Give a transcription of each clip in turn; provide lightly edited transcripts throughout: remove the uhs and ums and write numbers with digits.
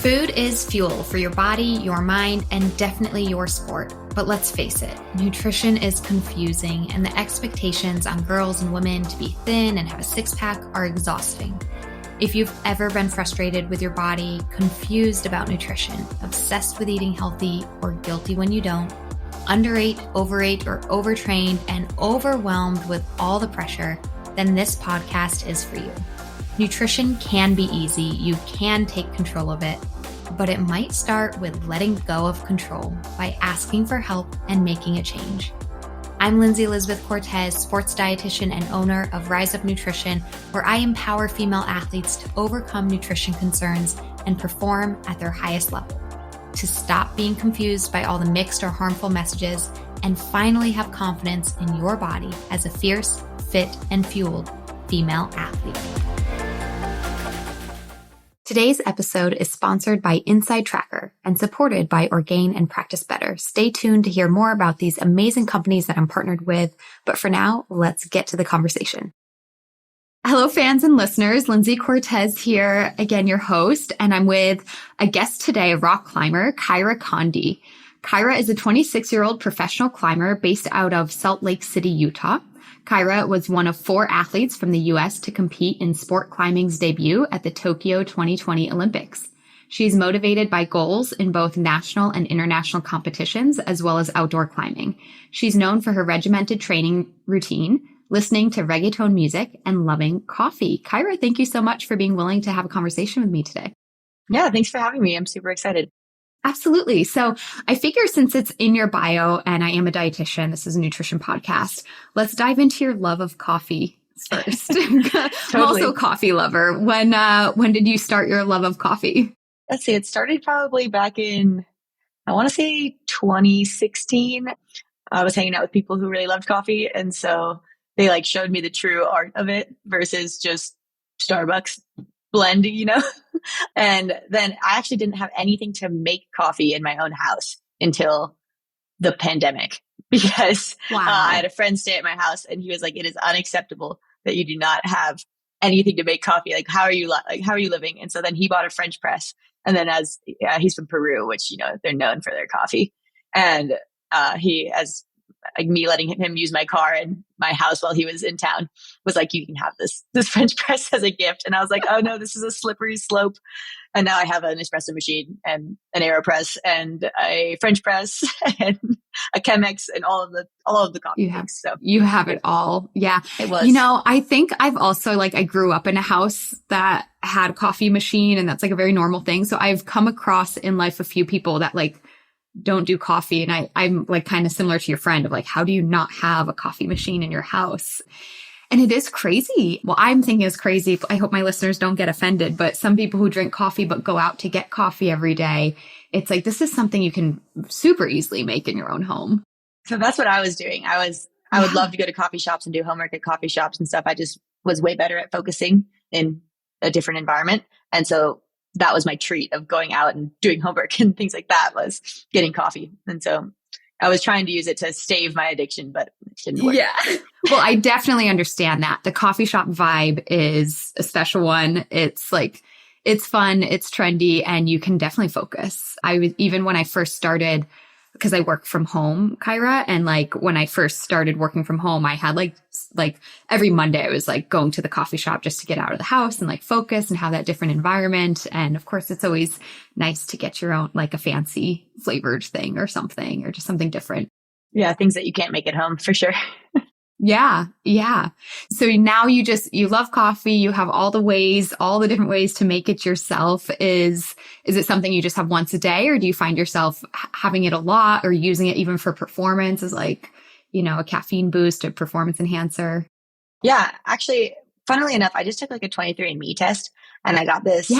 Food is fuel for your body, your mind, and definitely your sport. But let's face it, nutrition is confusing, and the expectations on girls and women to be thin and have a six-pack are exhausting. If you've ever been frustrated with your body, confused about nutrition, obsessed with eating healthy, or guilty when you don't, underate, overate, or overtrained, and overwhelmed with all the pressure, then this podcast is for you. Nutrition can be easy. You can take control of it, but it might start with letting go of control by asking for help and making a change. I'm Lindsay Elizabeth Cortez, sports dietitian and owner of Rise Up Nutrition, where I empower female athletes to overcome nutrition concerns and perform at their highest level, to stop being confused by all the mixed or harmful messages, and finally have confidence in your body as a fierce, fit, and fueled female athlete. Today's episode is sponsored by Inside Tracker and supported by Orgain and Practice Better. Stay tuned to hear more about these amazing companies that I'm partnered with. But for now, let's get to the conversation. Hello, fans and listeners. Lindsay Cortez here, again, your host, and I'm with a guest today, a rock climber, Kyra Condie. Kyra is a 26-year-old professional climber based out of Salt Lake City, Utah. Kyra was one of 4 athletes from the U.S. to compete in sport climbing's debut at the Tokyo 2020 Olympics. She's motivated by goals in both national and international competitions, as well as outdoor climbing. She's known for her regimented training routine, listening to reggaeton music, and loving coffee. Kyra, thank you so much for being willing to have a conversation with me today. Yeah, thanks for having me. I'm super excited. Absolutely. So I figure since it's in your bio and I am a dietitian, this is a nutrition podcast, let's dive into your love of coffee first. Totally. I'm also a coffee lover. When did you start your love of coffee? Let's see. It started probably back in, I want to say 2016. I was hanging out with people who really loved coffee. And so they showed me the true art of it versus just Starbucks blend, And then I actually didn't have anything to make coffee in my own house until the pandemic because I had a friend stay at my house and he was like, it is unacceptable that you do not have anything to make coffee. How are you living? And so then he bought a French press. And then he's from Peru, which, they're known for their coffee. And me letting him use my car and my house while he was in town was like, you can have this French press as a gift. And I was like, oh no, this is a slippery slope. And now I have an espresso machine and an AeroPress and a French press and a Chemex and all of the coffee things. So you have it all. Yeah. It was. I think I've also I grew up in a house that had a coffee machine and that's a very normal thing. So I've come across in life a few people that don't do coffee. And I'm kind of similar to your friend of how do you not have a coffee machine in your house? And it is crazy. Well, I'm thinking it's crazy. I hope my listeners don't get offended, but some people who drink coffee but go out to get coffee every day, it's this is something you can super easily make in your own home. So that's what I was doing. I would love to go to coffee shops and do homework at coffee shops and stuff. I just was way better at focusing in a different environment. And so that was my treat of going out and doing homework and things like that, was getting coffee. And so I was trying to use it to stave my addiction, but it didn't work. Yeah. Well, I definitely understand that. The coffee shop vibe is a special one. It's it's fun, it's trendy, and you can definitely focus. Even when I first started, because I work from home, Kyra, and when I first started working from home, I had every Monday I was going to the coffee shop just to get out of the house and focus and have that different environment. And of course, it's always nice to get your own a fancy flavored thing or something, or just something different. Yeah, things that you can't make at home for sure. Yeah. Yeah. So now you love coffee. You have all the different ways to make it yourself. Is it something you just have once a day, or do you find yourself having it a lot or using it even for performance as a caffeine boost, a performance enhancer? Yeah. Actually, funnily enough, I just took a 23andMe test and I got this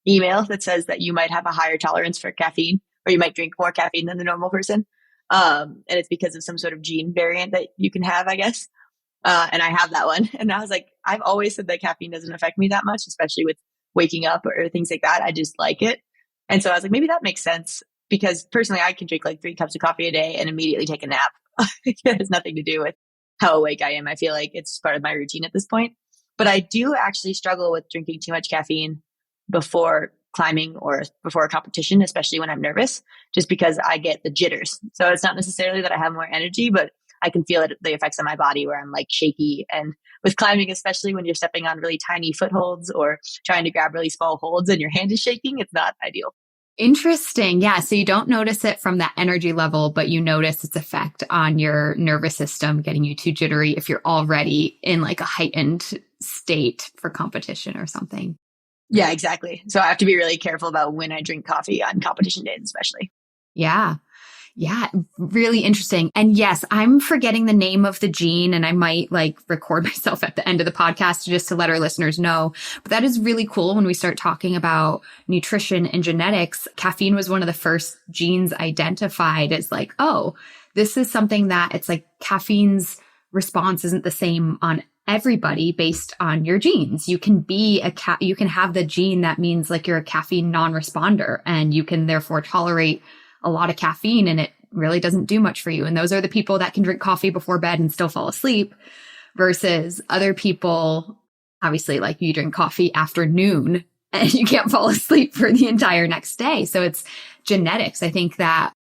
email that says that you might have a higher tolerance for caffeine, or you might drink more caffeine than the normal person. And it's because of some sort of gene variant that you can have, I guess. And I have that one. And I was I've always said that caffeine doesn't affect me that much, especially with waking up or things like that. I just like it. And so I was maybe that makes sense, because personally I can drink 3 cups of coffee a day and immediately take a nap. It has nothing to do with how awake I am. I feel like it's part of my routine at this point. But I do actually struggle with drinking too much caffeine before climbing or before a competition, especially when I'm nervous, just because I get the jitters. So it's not necessarily that I have more energy, but I can feel the effects on my body where I'm like shaky. And with climbing, especially when you're stepping on really tiny footholds or trying to grab really small holds and your hand is shaking, it's not ideal. Interesting. Yeah. So you don't notice it from that energy level, but you notice its effect on your nervous system, getting you too jittery if you're already in like a heightened state for competition or something. Yeah, exactly. So I have to be really careful about when I drink coffee on competition days, especially. Yeah. Yeah, really interesting. And yes, I'm forgetting the name of the gene, and I might like record myself at the end of the podcast just to let our listeners know. But that is really cool when we start talking about nutrition and genetics. Caffeine was one of the first genes identified as like, oh, this is something that it's like caffeine's response isn't the same on everybody based on your genes. You can be you can have the gene that means like you're a caffeine non-responder, and you can therefore tolerate a lot of caffeine and it really doesn't do much for you. And those are the people that can drink coffee before bed and still fall asleep versus other people, obviously, like you drink coffee after noon and you can't fall asleep for the entire next day. So it's genetics. I think that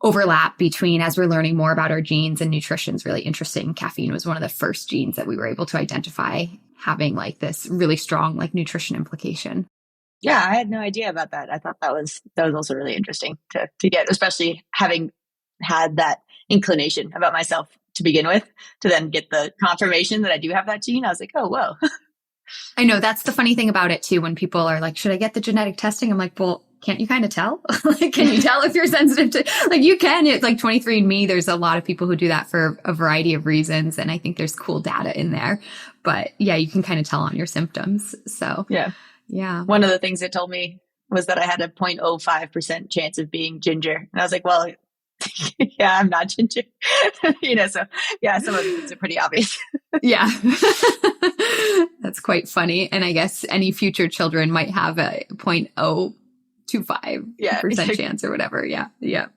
overlap between, as we're learning more about our genes and nutrition is really interesting. Caffeine was one of the first genes that we were able to identify having like this really strong like nutrition implication. Yeah, I had no idea about that. I thought that was also really interesting to get, especially having had that inclination about myself to begin with, to then get the confirmation that I do have that gene. I was like, oh, whoa. I know that's the funny thing about it too. When people are like, should I get the genetic testing? I'm like, well, can't you kind of tell? Like, can you tell if you're sensitive to, like, you can. It's like 23andMe. There's a lot of people who do that for a variety of reasons. And I think there's cool data in there. But yeah, you can kind of tell on your symptoms. So yeah. Yeah. One of the things it told me was that I had a 0.05% chance of being ginger. And I was like, well, yeah, I'm not ginger. So yeah, some of the things are pretty obvious. Yeah. That's quite funny. And I guess any future children might have a 0.025% chance or whatever. Yeah. Yeah.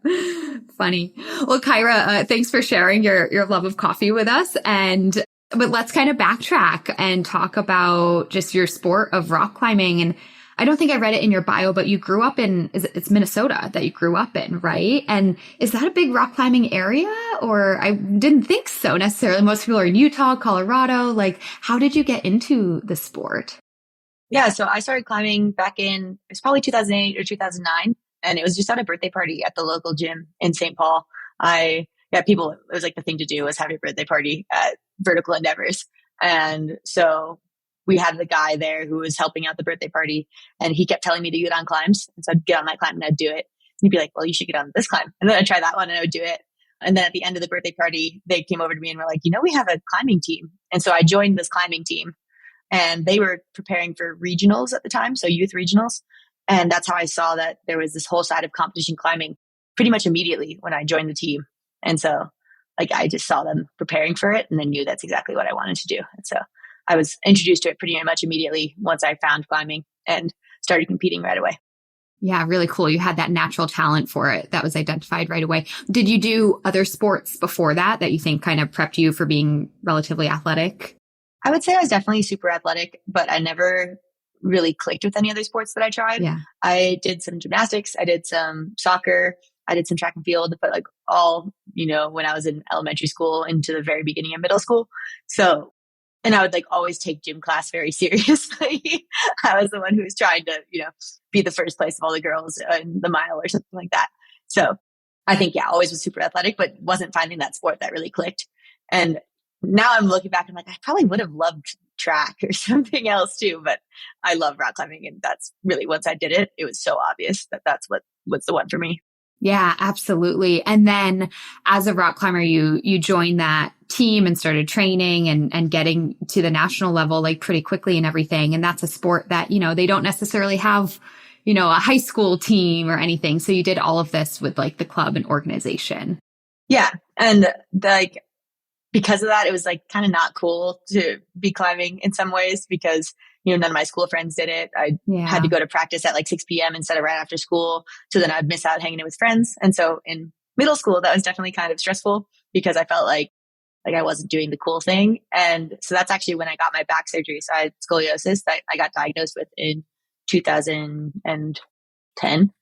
Funny. Well, Kyra, thanks for sharing your love of coffee with us. But let's kind of backtrack and talk about just your sport of rock climbing. And I don't think I read it in your bio, but you grew up it's Minnesota that you grew up in, right? And is that a big rock climbing area? Or I didn't think so necessarily. Most people are in Utah, Colorado. Like, how did you get into the sport? Yeah, so I started climbing back in, it was probably 2008 or 2009. And it was just at a birthday party at the local gym in St. Paul. It was like the thing to do was have your birthday party at Vertical Endeavors. And so we had the guy there who was helping out the birthday party, and he kept telling me to get on climbs. And so I'd get on that climb and I'd do it. And he'd be like, well, you should get on this climb. And then I'd try that one and I would do it. And then at the end of the birthday party, they came over to me and were like, we have a climbing team. And so I joined this climbing team, and they were preparing for regionals at the time. So youth regionals. And that's how I saw that there was this whole side of competition climbing pretty much immediately when I joined the team. And so I just saw them preparing for it and then knew that's exactly what I wanted to do. And so I was introduced to it pretty much immediately once I found climbing and started competing right away. Yeah, really cool. You had that natural talent for it that was identified right away. Did you do other sports before that you think kind of prepped you for being relatively athletic? I would say I was definitely super athletic, but I never really clicked with any other sports that I tried. Yeah. I did some gymnastics. I did some soccer. I did some track and field, but all, when I was in elementary school into the very beginning of middle school. So, and I would always take gym class very seriously. I was the one who was trying to, be the first place of all the girls in the mile or something like that. So I think, always was super athletic, but wasn't finding that sport that really clicked. And now I'm looking back and I probably would have loved track or something else too, but I love rock climbing. And that's really, once I did it, it was so obvious that that's what's the one for me. Yeah, absolutely. And then as a rock climber, you joined that team and started training and getting to the national level pretty quickly and everything. And that's a sport that, they don't necessarily have, a high school team or anything. So you did all of this with the club and organization. Yeah. And because of that, it was kind of not cool to be climbing in some ways because none of my school friends did it. I had to go to practice at 6 p.m. instead of right after school. So then I'd miss out hanging out with friends. And so in middle school, that was definitely kind of stressful because I felt like I wasn't doing the cool thing. And so that's actually when I got my back surgery. So I had scoliosis that I got diagnosed with in 2010.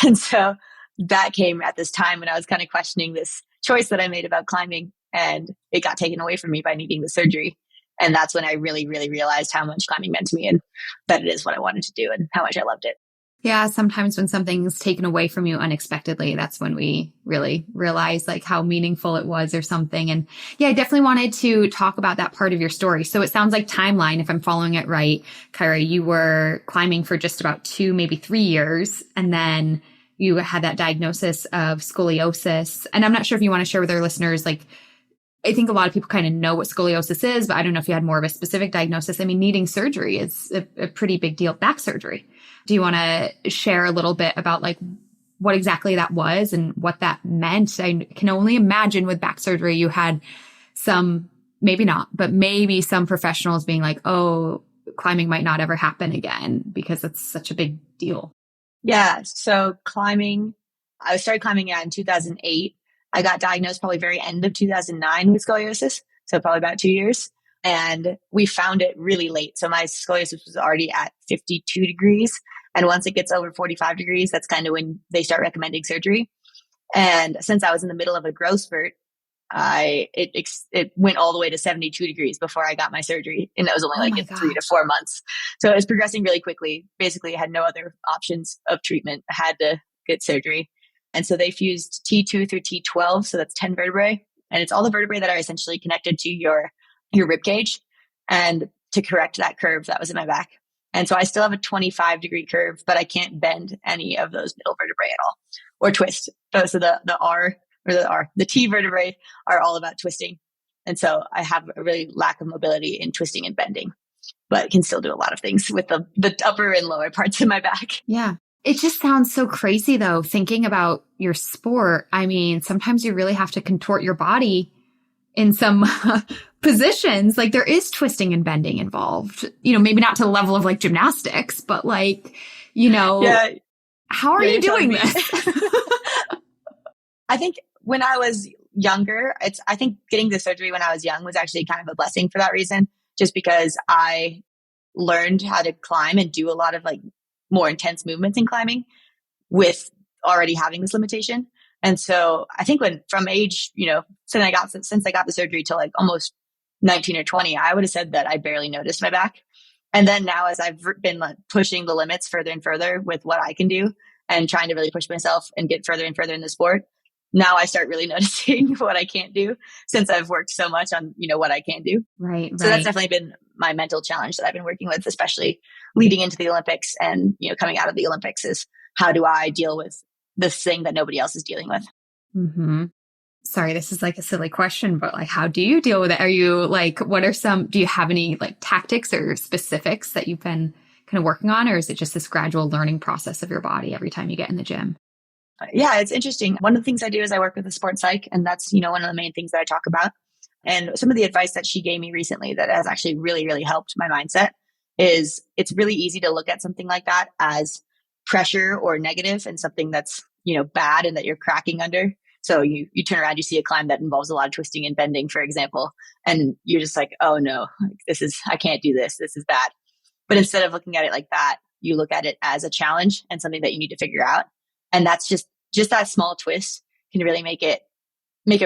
And so that came at this time when I was kind of questioning this choice that I made about climbing, and it got taken away from me by needing the surgery. And that's when I really, really realized how much climbing meant to me and that it is what I wanted to do and how much I loved it. Yeah, sometimes when something's taken away from you unexpectedly, that's when we really realize like how meaningful it was or something. And yeah, I definitely wanted to talk about that part of your story. So it sounds like timeline, if I'm following it right, Kyra, you were climbing for just about 2, maybe 3 years. And then you had that diagnosis of scoliosis. And I'm not sure if you want to share with our listeners, like, I think a lot of people kind of know what scoliosis is, but I don't know if you had more of a specific diagnosis. I mean, needing surgery is a pretty big deal, back surgery. Do you want to share a little bit about like what exactly that was and what that meant? I can only imagine with back surgery, you had some, maybe not, but maybe some professionals being like, oh, climbing might not ever happen again because it's such a big deal. Yeah. So I started climbing in 2008. I got diagnosed probably very end of 2009 with scoliosis. So probably about 2 years. And we found it really late. So my scoliosis was already at 52 degrees. And once it gets over 45 degrees, that's kind of when they start recommending surgery. And since I was in the middle of a growth spurt, it went all the way to 72 degrees before I got my surgery. And that was only in 3 to 4 months. So it was progressing really quickly. Basically, I had no other options of treatment. I had to get surgery. And so they fused T2 through T12. So that's 10 vertebrae. And it's all the vertebrae that are essentially connected to your rib cage, and to correct that curve that was in my back. And so I still have a 25-degree curve, but I can't bend any of those middle vertebrae at all or twist. So the T vertebrae are all about twisting. And so I have a really lack of mobility in twisting and bending, but can still do a lot of things with the upper and lower parts of my back. Yeah. It just sounds so crazy though, thinking about your sport. I mean, sometimes you really have to contort your body in some positions. Like there is twisting and bending involved, maybe not to the level of like gymnastics, but like, how are you doing this? I think when I was younger, I think getting the surgery when I was young was actually kind of a blessing for that reason, just because I learned how to climb and do a lot of like more intense movements in climbing with already having this limitation. And so I think from age, since I got the surgery till like almost 19 or 20, I would have said that I barely noticed my back. And then now as I've been like pushing the limits further and further with what I can do and trying to really push myself and get further and further in the sport, now I start really noticing what I can't do since I've worked so much on, what I can do. Right. So that's definitely been my mental challenge that I've been working with, especially leading into the Olympics and, coming out of the Olympics, is how do I deal with this thing that nobody else is dealing with? Mm-hmm. Sorry, this is like a silly question, but like, how do you deal with it? Are you like, do you have any like tactics or specifics that you've been kind of working on, or is it just this gradual learning process of your body every time you get in the gym? Yeah, it's interesting. One of the things I do is I work with a sports psych, and that's, one of the main things that I talk about. And some of the advice that she gave me recently that has actually really, really helped my mindset is it's really easy to look at something like that as pressure or negative and something that's, bad and that you're cracking under. So you turn around, you see a climb that involves a lot of twisting and bending, for example, and you're just like, oh no, I can't do this. This is bad. But instead of looking at it like that, you look at it as a challenge and something that you need to figure out. And that's just that small twist can really make a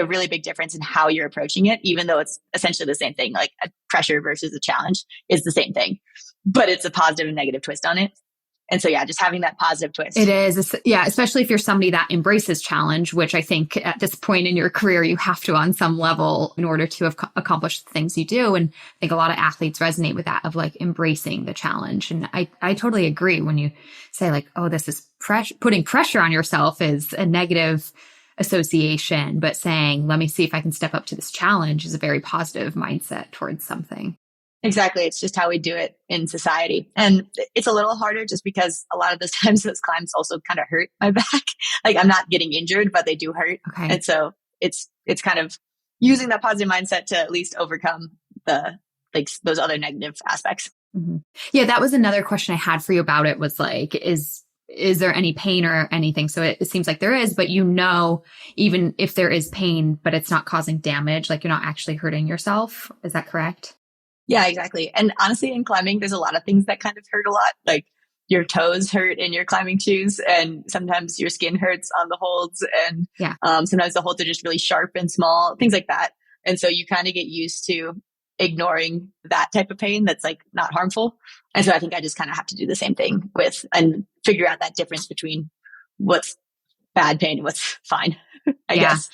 really big difference in how you're approaching it, even though it's essentially the same thing. Like a pressure versus a challenge is the same thing, but it's a positive and negative twist on it. And so, yeah, just having that positive twist. It is. Yeah. Especially if you're somebody that embraces challenge, which I think at this point in your career, you have to on some level in order to accomplish the things you do. And I think a lot of athletes resonate with that of like embracing the challenge. And I totally agree when you say like, oh, this is putting pressure on yourself is a negative association, but saying, let me see if I can step up to this challenge is a very positive mindset towards something. Exactly. It's just how we do it in society. And it's a little harder just because a lot of those times those climbs also kind of hurt my back. Like I'm not getting injured, but they do hurt. Okay. And so it's kind of using that positive mindset to at least overcome those other negative aspects. Mm-hmm. Yeah. That was another question I had for you about it was like, is there any pain or anything? So it seems like there is, but even if there is pain, but it's not causing damage, like you're not actually hurting yourself. Is that correct? Yeah, exactly. And honestly, in climbing, there's a lot of things that kind of hurt a lot. Like your toes hurt in your climbing shoes, and sometimes your skin hurts on the holds, and sometimes the holds are just really sharp and small, things like that. And so you kind of get used to ignoring that type of pain that's like not harmful. And so I think I just kind of have to do the same thing with and figure out that difference between what's bad pain and what's fine, I guess.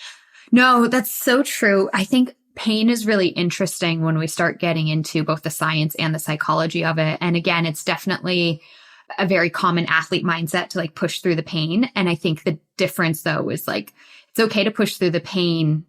No, that's so true. I think pain is really interesting when we start getting into both the science and the psychology of it. And again, it's definitely a very common athlete mindset to like push through the pain. And I think the difference though is like, it's okay to push through the pain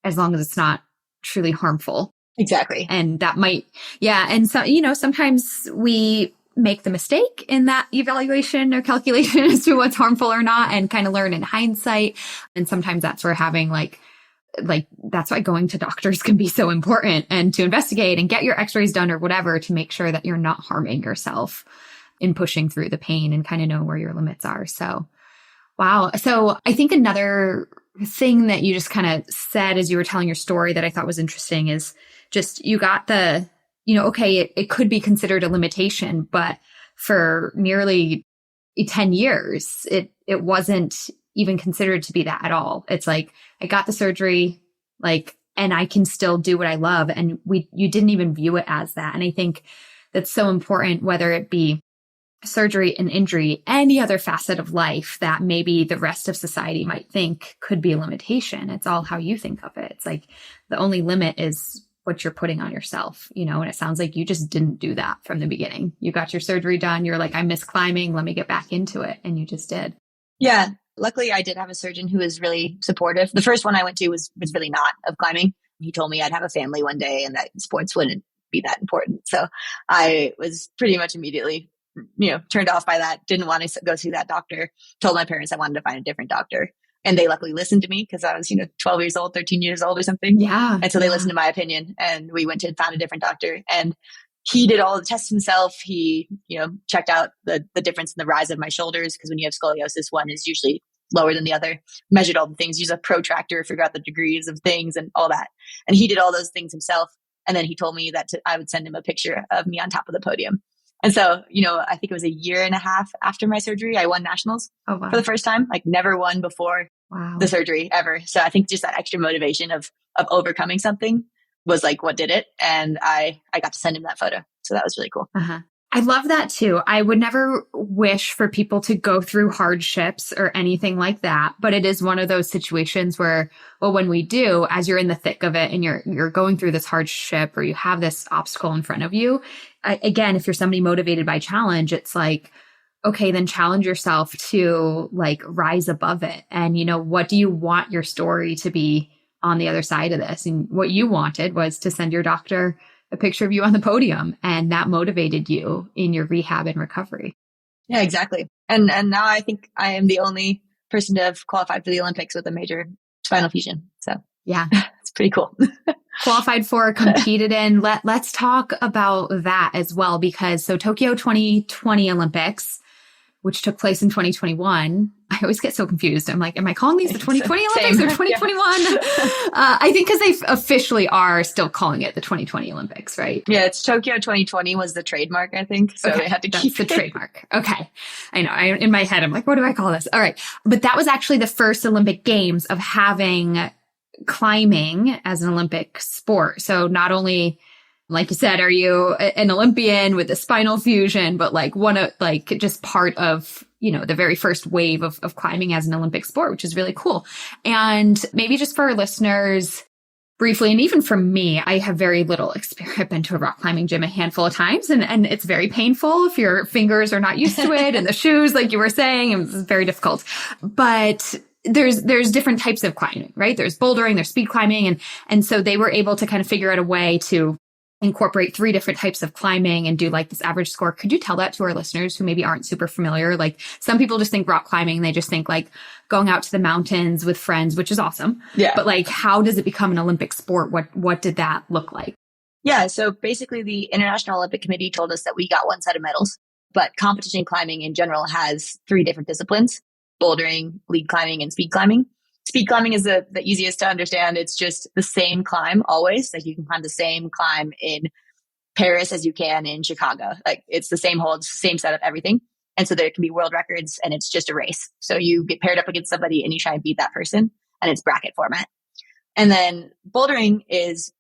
as long as it's not truly harmful. Exactly. And that might, And so, you know, sometimes we make the mistake in that evaluation or calculation as to what's harmful or not, and kind of learn in hindsight. And sometimes that's where having like that's why going to doctors can be so important, and to investigate and get your x-rays done or whatever to make sure that you're not harming yourself in pushing through the pain and kind of know where your limits are. So, wow. So I think another thing that you just kind of said as you were telling your story that I thought was interesting is just, you got the, you know, okay, it could be considered a limitation, but for nearly 10 years, it wasn't even considered to be that at all. It's like, I got the surgery, like, and I can still do what I love. And you didn't even view it as that. And I think that's so important, whether it be surgery, an injury, any other facet of life that maybe the rest of society might think could be a limitation. It's all how you think of it. It's like the only limit is what you're putting on yourself, you know, and it sounds like you just didn't do that from the beginning. You got your surgery done. You're like, I miss climbing. Let me get back into it. And you just did. Yeah. Luckily, I did have a surgeon who was really supportive. The first one I went to was really not of climbing. He told me I'd have a family one day and that sports wouldn't be that important. So I was pretty much immediately, you know, turned off by that. Didn't want to go see that doctor. Told my parents I wanted to find a different doctor. And they luckily listened to me because I was, 12 years old, 13 years old or something. Yeah. And so they listened to my opinion, and we went and found a different doctor. And he did all the tests himself. He, checked out the difference in the rise of my shoulders, because when you have scoliosis, one is usually lower than the other. Measured all the things, used a protractor, figure out the degrees of things and all that. And he did all those things himself. And then he told me that I would send him a picture of me on top of the podium. And so, I think it was a year and a half after my surgery, I won nationals for the first time, like never won before the surgery ever. So I think just that extra motivation of overcoming something was like what did it. And I got to send him that photo. So that was really cool. Uh-huh. I love that too. I would never wish for people to go through hardships or anything like that. But it is one of those situations where, well, when we do, as you're in the thick of it and you're going through this hardship or you have this obstacle in front of you, again, if you're somebody motivated by challenge, it's like, okay, then challenge yourself to like rise above it. And, what do you want your story to be on the other side of this? And what you wanted was to send your doctor a picture of you on the podium, and that motivated you in your rehab and recovery. Yeah, exactly. And now I think I am the only person to have qualified for the Olympics with a major spinal fusion. So yeah, it's pretty cool. Qualified for, competed in. Let's talk about that as well, because so Tokyo 2020 Olympics, which took place in 2021. I always get so confused. I'm like, am I calling these the 2020 Olympics or 2021? I think because they officially are still calling it the 2020 Olympics, right? Yeah, it's Tokyo 2020 was the trademark, I think. So they had to keep the trademark. Okay. I know. In my head, I'm like, what do I call this? All right. But that was actually the first Olympic Games of having climbing as an Olympic sport. So not only, like you said, are you an Olympian with a spinal fusion, but just part of, the very first wave of climbing as an Olympic sport, which is really cool. And maybe just for our listeners briefly, and even for me, I have very little experience. I've been to a rock climbing gym a handful of times, and it's very painful if your fingers are not used to it, and the shoes, like you were saying, it's very difficult. But there's different types of climbing, right? There's bouldering, there's speed climbing. And so they were able to kind of figure out a way to incorporate 3 different types of climbing and do like this average score. Could you tell that to our listeners who maybe aren't super familiar? Like some people just think rock climbing, they just think like going out to the mountains with friends, which is awesome. Yeah. But like, how does it become an Olympic sport? What did that look like? Yeah. So basically the International Olympic Committee told us that we got 1 set of medals, but competition climbing in general has 3 different disciplines: bouldering, lead climbing, and speed climbing. Speed climbing is the easiest to understand. It's just the same climb always. Like you can climb the same climb in Paris as you can in Chicago. Like it's the same holds, same setup, everything. And so there can be world records and it's just a race. So you get paired up against somebody and you try and beat that person, and it's bracket format. And then bouldering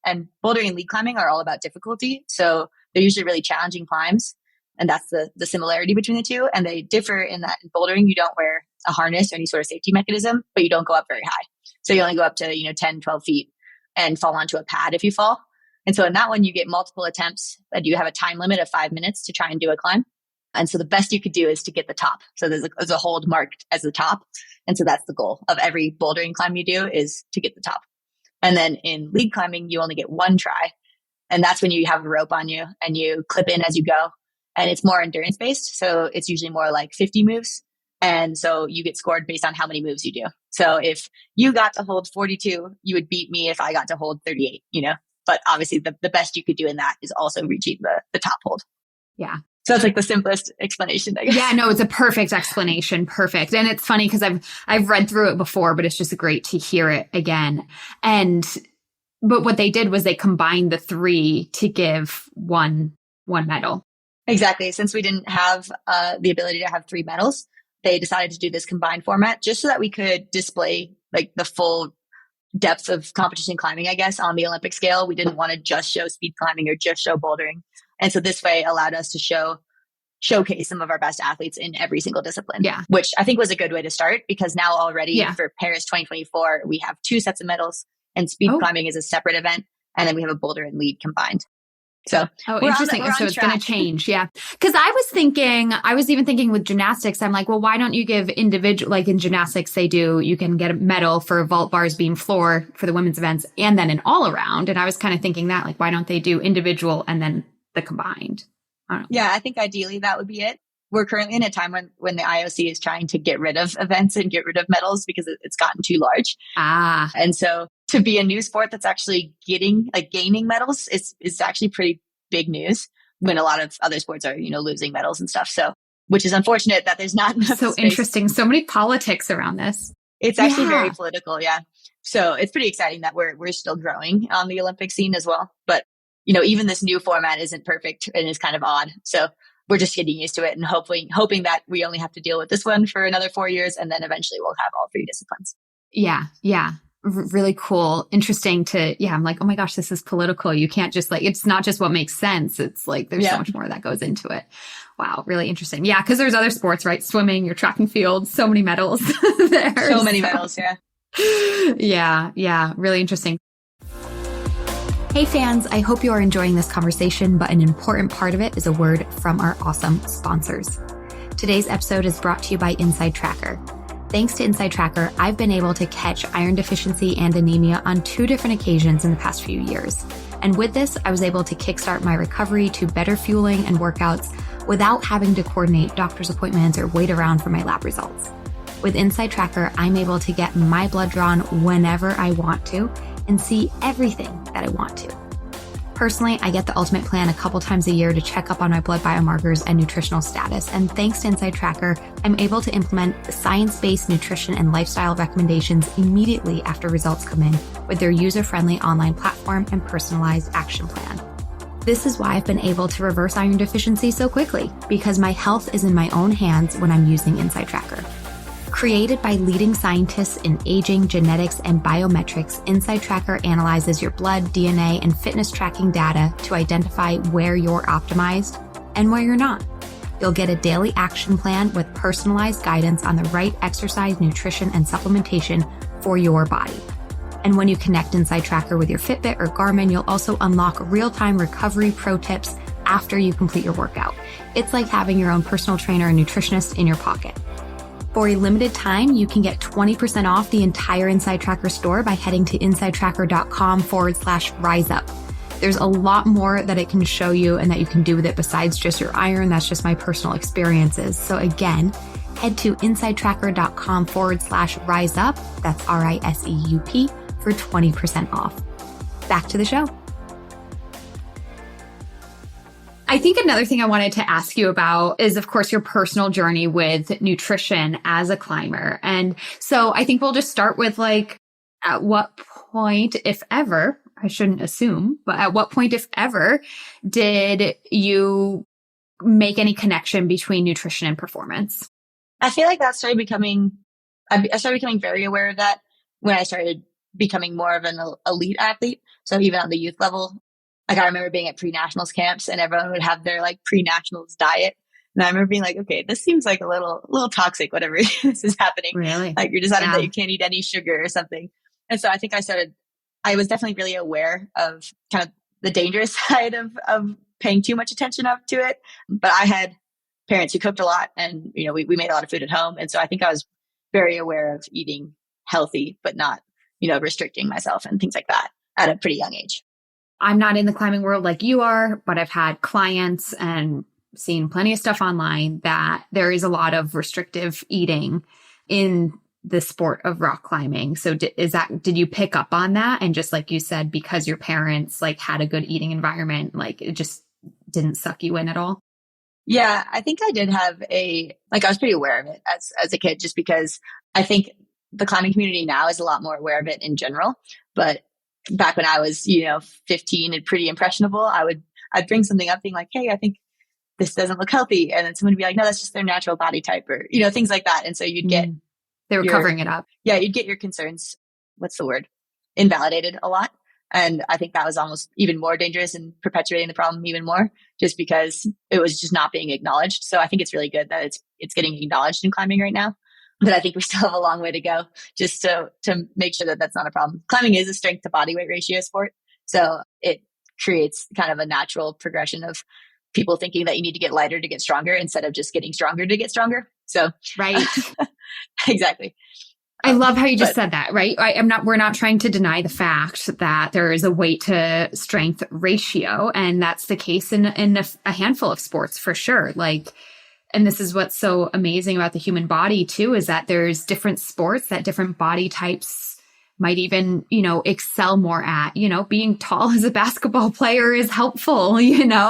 and lead climbing are all about difficulty. So they're usually really challenging climbs. And that's the similarity between the two. And they differ in that in bouldering, you don't wear a harness or any sort of safety mechanism, but you don't go up very high. So you only go up to, 10, 12 feet and fall onto a pad if you fall. And so in that one, you get multiple attempts, and you have a time limit of 5 minutes to try and do a climb. And so the best you could do is to get the top. So there's a hold marked as the top. And so that's the goal of every bouldering climb you do, is to get the top. And then in lead climbing, you only get one try. And that's when you have a rope on you and you clip in as you go. And it's more endurance based. So it's usually more like 50 moves. And so you get scored based on how many moves you do. So if you got to hold 42, you would beat me if I got to hold 38, But obviously the best you could do in that is also reaching the top hold. Yeah. So that's like the simplest explanation, I guess. Yeah, no, it's a perfect explanation. Perfect. And it's funny because I've read through it before, but it's just great to hear it again. But what they did was they combined the three to give one medal. Exactly. Since we didn't have the ability to have 3 medals, they decided to do this combined format just so that we could display like the full depth of competition climbing, I guess, on the Olympic scale. We didn't want to just show speed climbing or just show bouldering. And so this way allowed us to showcase some of our best athletes in every single discipline, which I think was a good way to start, because now already for Paris 2024, we have 2 sets of medals, and speed climbing is a separate event. And then we have a boulder and lead combined. So, interesting. So it's going to change. Yeah. Cause I was even thinking with gymnastics, I'm like, well, why don't you give individual, like in gymnastics, you can get a medal for vault, bars, beam, floor for the women's events, and then an all around. And I was kind of thinking that, like, why don't they do individual and then the combined? I don't know. Yeah. I think ideally that would be it. We're currently in a time when the IOC is trying to get rid of events and get rid of medals because it's gotten too large. And so to be a new sport that's actually gaining medals is actually pretty big news, when a lot of other sports are, losing medals and stuff. So, which is unfortunate that there's not enough so space. Interesting. So many politics around this. It's actually very political. Yeah. So it's pretty exciting that we're still growing on the Olympic scene as well. But, even this new format isn't perfect and is kind of odd. So we're just getting used to it and hoping that we only have to deal with this one for another 4 years. And then eventually we'll have all 3 disciplines. Yeah. Yeah. Really cool. Interesting I'm like, oh my gosh, this is political. You can't just it's not just what makes sense. It's like, there's so much more that goes into it. Wow. Really interesting. Yeah. Cause there's other sports, right? Swimming, your track and field, so many medals there. So many medals. Yeah. Yeah. Yeah. Really interesting. Hey fans, I hope you are enjoying this conversation, but an important part of it is a word from our awesome sponsors. Today's episode is brought to you by Inside Tracker. Thanks to Inside Tracker, I've been able to catch iron deficiency and anemia on 2 different occasions in the past few years. And with this, I was able to kickstart my recovery to better fueling and workouts without having to coordinate doctor's appointments or wait around for my lab results. With Inside Tracker, I'm able to get my blood drawn whenever I want to and see everything that I want to. Personally, I get the Ultimate Plan a couple times a year to check up on my blood biomarkers and nutritional status. And thanks to Inside Tracker, I'm able to implement the science-based nutrition and lifestyle recommendations immediately after results come in with their user-friendly online platform and personalized action plan. This is why I've been able to reverse iron deficiency so quickly, because my health is in my own hands when I'm using Inside Tracker. Created by leading scientists in aging, genetics, and biometrics, Inside Tracker analyzes your blood, DNA, and fitness tracking data to identify where you're optimized and where you're not. You'll get a daily action plan with personalized guidance on the right exercise, nutrition, and supplementation for your body. And when you connect Inside Tracker with your Fitbit or Garmin, you'll also unlock real-time recovery pro tips after you complete your workout. It's like having your own personal trainer and nutritionist in your pocket. For a limited time, you can get 20% off the entire Inside Tracker store by heading to insidetracker.com/riseup. There's a lot more that it can show you and that you can do with it besides just your iron. That's just my personal experiences. So again, head to insidetracker.com/riseup. That's RISEUP for 20% off. Back to the show. I think another thing I wanted to ask you about is, of course, your personal journey with nutrition as a climber. And so I think we'll just start with at what point, if ever, I shouldn't assume, but at what point, if ever, did you make any connection between nutrition and performance? I feel like I started becoming very aware of that when I started becoming more of an elite athlete. So even on the youth level, like I remember being at pre-nationals camps and everyone would have their like pre-nationals diet. And I remember being like, okay, this seems like a little toxic, whatever this is happening. Really? Like you're deciding that you can't eat any sugar or something. And so I think I was definitely really aware of kind of the dangerous side of paying too much attention up to it. But I had parents who cooked a lot and, we made a lot of food at home. And so I think I was very aware of eating healthy, but not, restricting myself and things like that at a pretty young age. I'm not in the climbing world like you are, but I've had clients and seen plenty of stuff online that there is a lot of restrictive eating in the sport of rock climbing. So did you pick up on that? And just like you said, because your parents like had a good eating environment, like it just didn't suck you in at all? Yeah, I think I did have I was pretty aware of it as a kid, just because I think the climbing community now is a lot more aware of it in general. But back when I was, 15 and pretty impressionable, I'd bring something up being like, hey, I think this doesn't look healthy. And then someone would be like, no, that's just their natural body type, or, things like that. And so you'd get, they were covering it up. Yeah. You'd get your concerns. What's the word? Invalidated a lot. And I think that was almost even more dangerous and perpetuating the problem even more, just because it was just not being acknowledged. So I think it's really good that it's getting acknowledged in climbing right now. But I think we still have a long way to go just to make sure that that's not a problem. Climbing is a strength to body weight ratio sport. So it creates kind of a natural progression of people thinking that you need to get lighter to get stronger instead of just getting stronger to get stronger. So, right. Exactly. I love how you just said that, right? We're not trying to deny the fact that there is a weight to strength ratio. And that's the case in a handful of sports for sure. And this is what's so amazing about the human body too, is that there's different sports that different body types might even, excel more at. Being tall as a basketball player is helpful,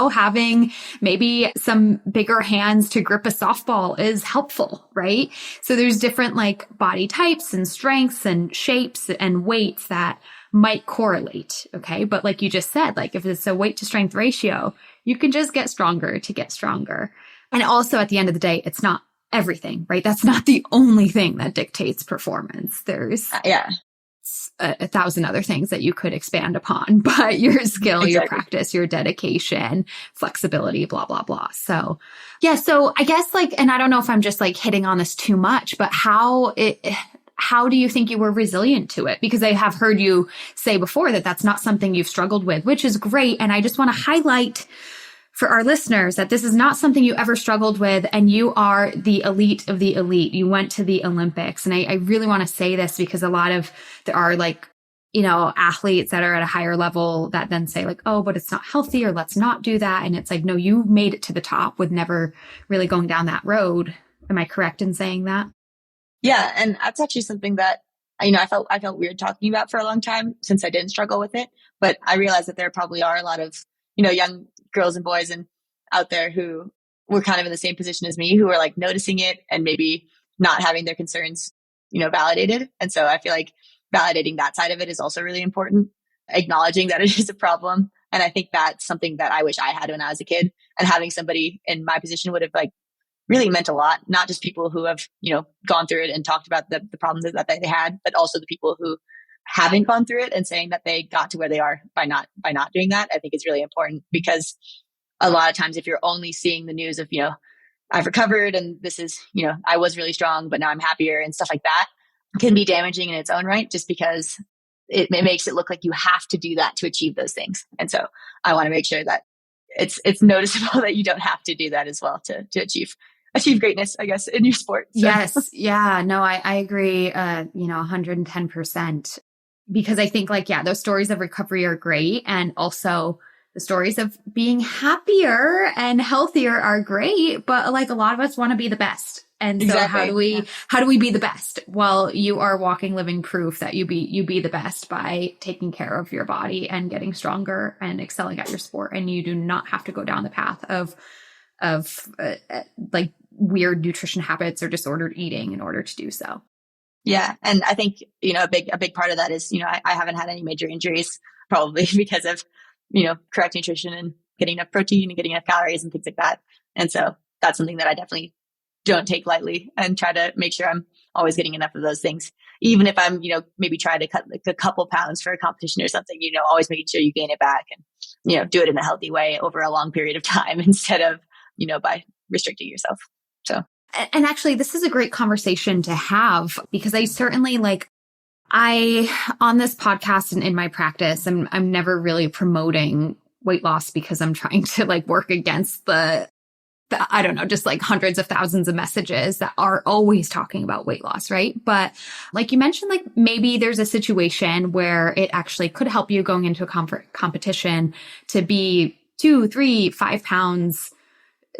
having maybe some bigger hands to grip a softball is helpful, right? So there's different body types and strengths and shapes and weights that might correlate. Okay. But like you just said, if it's a weight to strength ratio, you can just get stronger to get stronger. And also at the end of the day, it's not everything, right? That's not the only thing that dictates performance. There's a thousand other things that you could expand upon, but your skill, exactly. Your practice, your dedication, flexibility, blah, blah, blah. So yeah. So I guess and I don't know if I'm just hitting on this too much, but how do you think you were resilient to it? Because I have heard you say before that that's not something you've struggled with, which is great. And I just want to highlight for our listeners that this is not something you ever struggled with, and you are the elite of the elite. You went to the Olympics. And I really want to say this because there are athletes that are at a higher level that then say oh, but it's not healthy, or let's not do that. And it's no, you made it to the top with never really going down that road. Am I correct in saying that? Yeah. And that's actually something that, I felt weird talking about for a long time since I didn't struggle with it. But I realized that there probably are a lot of, young girls and boys and out there who were kind of in the same position as me, who were noticing it and maybe not having their concerns, validated. And so I feel like validating that side of it is also really important, acknowledging that it is a problem. And I think that's something that I wish I had when I was a kid, and having somebody in my position would have really meant a lot, not just people who have, gone through it and talked about the problems that they had, but also the people who haven't gone through it and saying that they got to where they are by not doing that. I think is really important, because a lot of times if you're only seeing the news of, I've recovered and this is, I was really strong, but now I'm happier and stuff like that, can be damaging in its own right, just because it makes it look like you have to do that to achieve those things. And so I want to make sure that it's noticeable that you don't have to do that as well to achieve greatness, I guess, in your sport. So. Yes. Yeah. No, I agree, 110%. Because I think those stories of recovery are great. And also the stories of being happier and healthier are great. But a lot of us want to be the best. And so exactly. How do we be the best? Well, you are walking living proof that you be the best by taking care of your body and getting stronger and excelling at your sport. And you do not have to go down the path of weird nutrition habits or disordered eating in order to do so. Yeah. And I think, a big part of that is, I haven't had any major injuries, probably because of, correct nutrition and getting enough protein and getting enough calories and things like that. And so that's something that I definitely don't take lightly and try to make sure I'm always getting enough of those things. Even if I'm, maybe trying to cut like a couple pounds for a competition or something, always making sure you gain it back and, do it in a healthy way over a long period of time instead of, by restricting yourself. So. And actually, this is a great conversation to have because I certainly on this podcast and in my practice, I'm never really promoting weight loss because I'm trying to work against the I don't know, just hundreds of thousands of messages that are always talking about weight loss, right? But like you mentioned, maybe there's a situation where it actually could help you going into a competition to be 2, 3, 5 pounds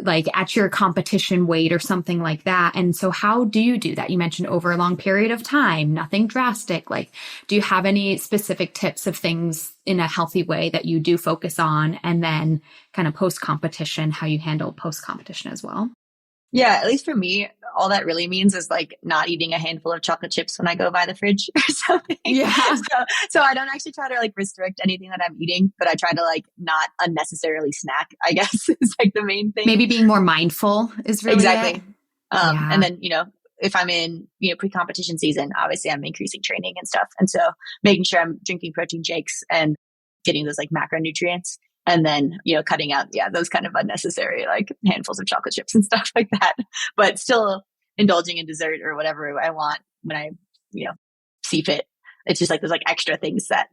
at your competition weight or something like that. And so how do you do that? You mentioned over a long period of time, nothing drastic. Do you have any specific tips of things in a healthy way that you do focus on? And then kind of post-competition, how you handle post-competition as well? Yeah, at least for me, all that really means is not eating a handful of chocolate chips when I go by the fridge or something. Yeah. So I don't actually try to restrict anything that I'm eating, but I try to not unnecessarily snack, I guess is the main thing. Maybe being more mindful is really exactly. It. And then, if I'm in, pre-competition season, obviously I'm increasing training and stuff. And so making sure I'm drinking protein shakes and getting those macronutrients. And then, cutting out, those kind of unnecessary, handfuls of chocolate chips and stuff like that, but still indulging in dessert or whatever I want when I, see fit. It's just those extra things that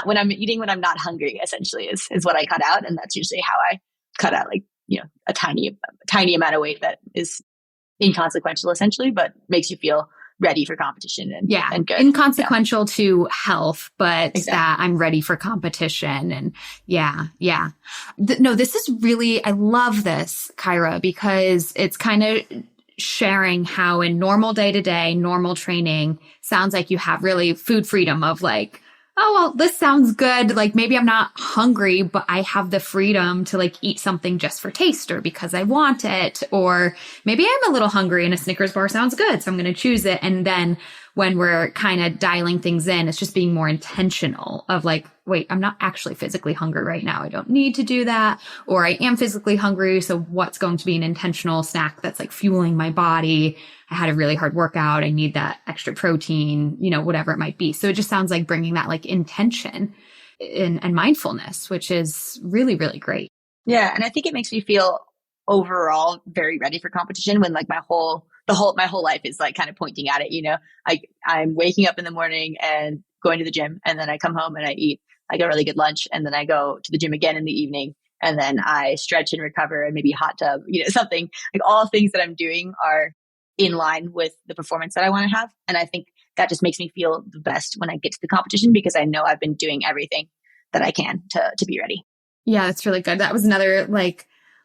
when I'm eating, when I'm not hungry, essentially is what I cut out. And that's usually how I cut out a tiny amount of weight that is inconsequential essentially, but makes you feel ready for competition and good. Inconsequential to health, but that I'm ready for competition. And this is really, I love this, Kyra, because it's kind of sharing how in normal day-to-day, normal training, sounds like you have really food freedom of oh, well, this sounds good. Maybe I'm not hungry, but I have the freedom to eat something just for taste or because I want it. Or maybe I'm a little hungry and a Snickers bar sounds good, so I'm going to choose it. And then when we're kind of dialing things in, it's just being more intentional of wait, I'm not actually physically hungry right now. I don't need to do that. Or I am physically hungry. So what's going to be an intentional snack that's fueling my body? I had a really hard workout. I need that extra protein, whatever it might be. So it just sounds like bringing that intention and mindfulness, which is really, really great. Yeah. And I think it makes me feel overall very ready for competition when my whole life is kind of pointing at it. I'm waking up in the morning and going to the gym, and then I come home and I eat a really good lunch, and then I go to the gym again in the evening, and then I stretch and recover and maybe hot tub, something all things that I'm doing are in line with the performance that I want to have. And I think that just makes me feel the best when I get to the competition because I know I've been doing everything that I can to be ready. Yeah, that's really good. That was another